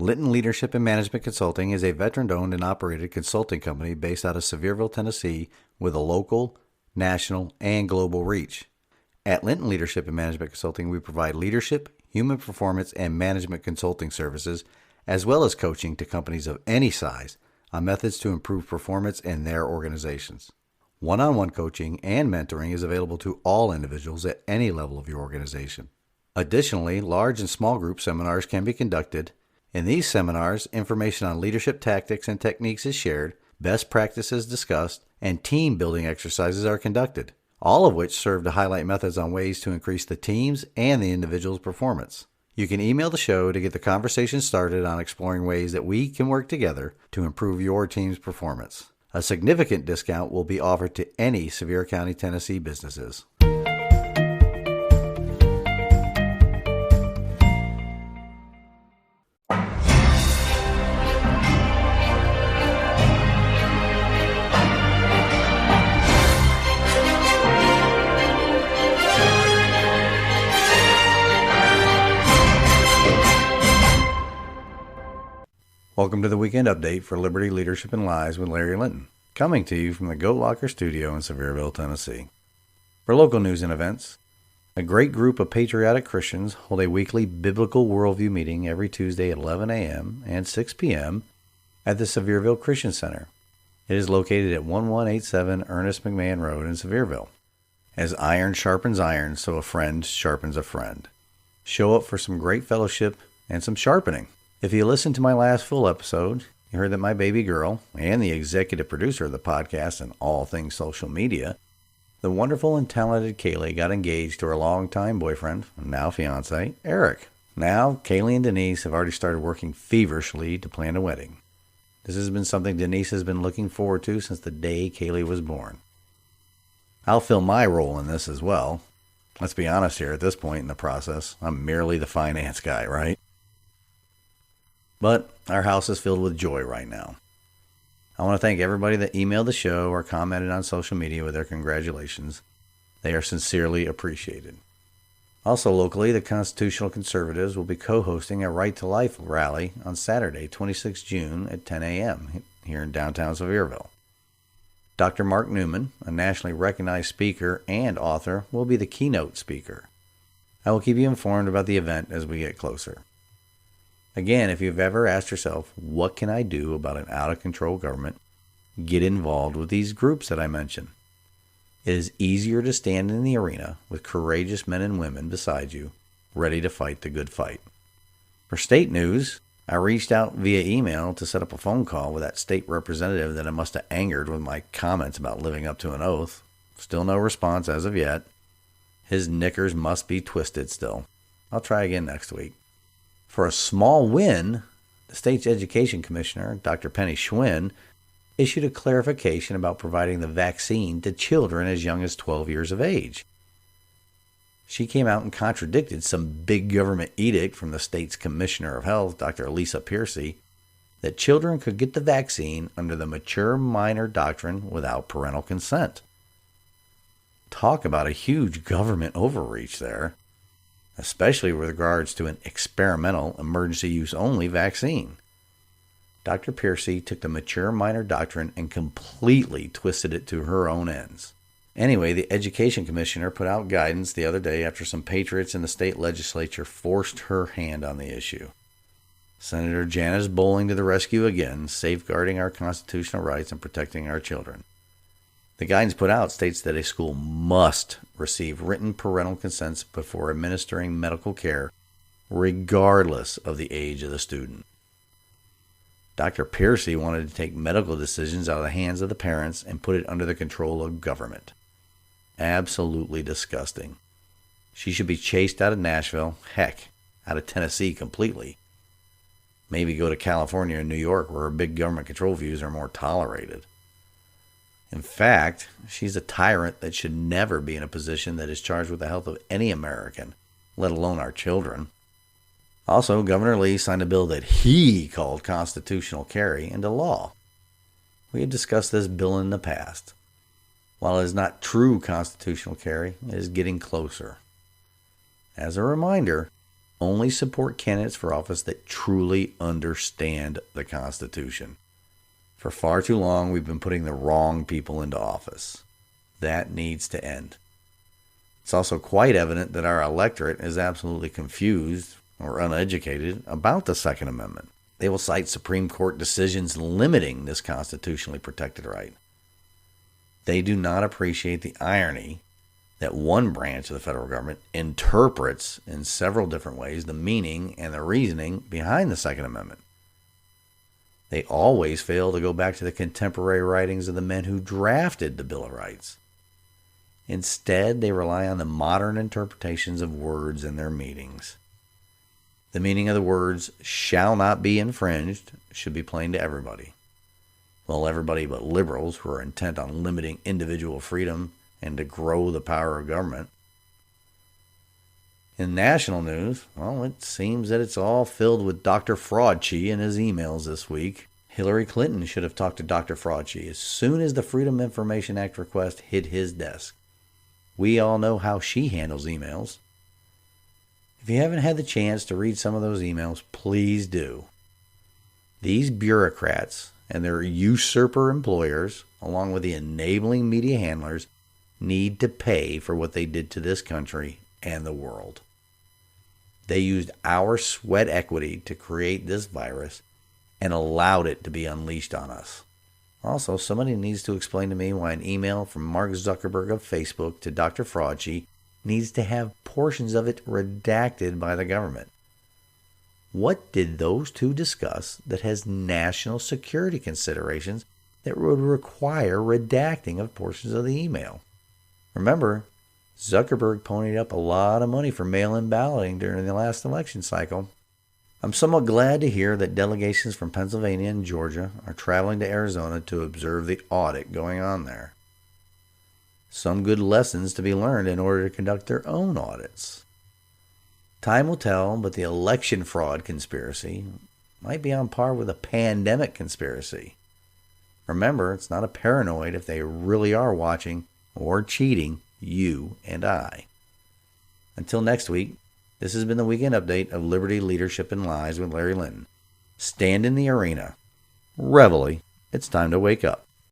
Linton Leadership and Management Consulting is a veteran-owned and operated consulting company based out of Sevierville, Tennessee, with a local, national, and global reach. At Linton Leadership and Management Consulting, we provide leadership, human performance, and management consulting services, as well as coaching to companies of any size on methods to improve performance in their organizations. One-on-one coaching and mentoring is available to all individuals at any level of your organization. Additionally, large and small group seminars can be conducted. In these seminars, information on leadership tactics and techniques is shared, best practices discussed, and team building exercises are conducted, all of which serve to highlight methods on ways to increase the team's and the individual's performance. You can email the show to get the conversation started on exploring ways that we can work together to improve your team's performance. A significant discount will be offered to any Sevier County, Tennessee businesses. Welcome to the weekend update for Liberty, Leadership, and Lies with Larry Linton, coming to you from the Goat Locker Studio in Sevierville, Tennessee. For local news and events, a great group of patriotic Christians hold a weekly biblical worldview meeting every Tuesday at 11 a.m. and 6 p.m. at the Sevierville Christian Center. It is located at 1187 Ernest McMahon Road in Sevierville. As iron sharpens iron, so a friend sharpens a friend. Show up for some great fellowship and some sharpening. If you listened to my last full episode, you heard that my baby girl and the executive producer of the podcast and all things social media, the wonderful and talented Kaylee, got engaged to her longtime boyfriend, now fiance, Eric. Now, Kaylee and Denise have already started working feverishly to plan a wedding. This has been something Denise has been looking forward to since the day Kaylee was born. I'll fill my role in this as well. Let's be honest here, at this point in the process, I'm merely the finance guy, right? But our house is filled with joy right now. I want to thank everybody that emailed the show or commented on social media with their congratulations. They are sincerely appreciated. Also locally, the Constitutional Conservatives will be co-hosting a Right to Life rally on Saturday, 26 June at 10 a.m. here in downtown Sevierville. Dr. Mark Newman, a nationally recognized speaker and author, will be the keynote speaker. I will keep you informed about the event as we get closer. Again, if you've ever asked yourself, what can I do about an out-of-control government, get involved with these groups that I mentioned. It is easier to stand in the arena with courageous men and women beside you, ready to fight the good fight. For state news, I reached out via email to set up a phone call with that state representative that I must have angered with my comments about living up to an oath. Still no response as of yet. His knickers must be twisted still. I'll try again next week. For a small win, the state's education commissioner, Dr. Penny Schwinn, issued a clarification about providing the vaccine to children as young as 12 years of age. She came out and contradicted some big government edict from the state's Commissioner of Health, Dr. Lisa Piercy, that children could get the vaccine under the mature minor doctrine without parental consent. Talk about a huge government overreach there, especially with regards to an experimental, emergency use only vaccine. Dr. Piercy took the mature minor doctrine and completely twisted it to her own ends. Anyway, the Education Commissioner put out guidance the other day after some patriots in the state legislature forced her hand on the issue. Senator Janice Bowling to the rescue again, safeguarding our constitutional rights and protecting our children. The guidance put out states that a school must receive written parental consents before administering medical care, regardless of the age of the student. Dr. Piercy wanted to take medical decisions out of the hands of the parents and put it under the control of government. Absolutely disgusting. She should be chased out of Nashville, heck, out of Tennessee completely. Maybe go to California and New York where her big government control views are more tolerated. In fact, she's a tyrant that should never be in a position that is charged with the health of any American, let alone our children. Also, Governor Lee signed a bill that he called constitutional carry into law. We have discussed this bill in the past. While it is not true constitutional carry, it is getting closer. As a reminder, only support candidates for office that truly understand the Constitution. For far too long, we've been putting the wrong people into office. That needs to end. It's also quite evident that our electorate is absolutely confused or uneducated about the Second Amendment. They will cite Supreme Court decisions limiting this constitutionally protected right. They do not appreciate the irony that one branch of the federal government interprets in several different ways the meaning and the reasoning behind the Second Amendment. They always fail to go back to the contemporary writings of the men who drafted the Bill of Rights. Instead, they rely on the modern interpretations of words and their meanings. The meaning of the words "shall not be infringed" should be plain to everybody. Well, everybody but liberals who are intent on limiting individual freedom and to grow the power of government. In national news, well, it seems that it's all filled with Dr. Fraudchi and his emails this week. Hillary Clinton should have talked to Dr. Fraudchi as soon as the Freedom of Information Act request hit his desk. We all know how she handles emails. If you haven't had the chance to read some of those emails, please do. These bureaucrats and their usurper employers, along with the enabling media handlers, need to pay for what they did to this country and the world. They used our sweat equity to create this virus and allowed it to be unleashed on us. Also, somebody needs to explain to me why an email from Mark Zuckerberg of Facebook to Dr. Fraudchi needs to have portions of it redacted by the government. What did those two discuss that has national security considerations that would require redacting of portions of the email? Remember, Zuckerberg ponied up a lot of money for mail-in balloting during the last election cycle. I'm somewhat glad to hear that delegations from Pennsylvania and Georgia are traveling to Arizona to observe the audit going on there. Some good lessons to be learned in order to conduct their own audits. Time will tell, but the election fraud conspiracy might be on par with a pandemic conspiracy. Remember, it's not a paranoid if they really are watching or cheating you and I. Until next week, this has been the Weekend Update of Liberty, Leadership, and Lies with Larry Linton. Stand in the arena. Reveille, it's time to wake up.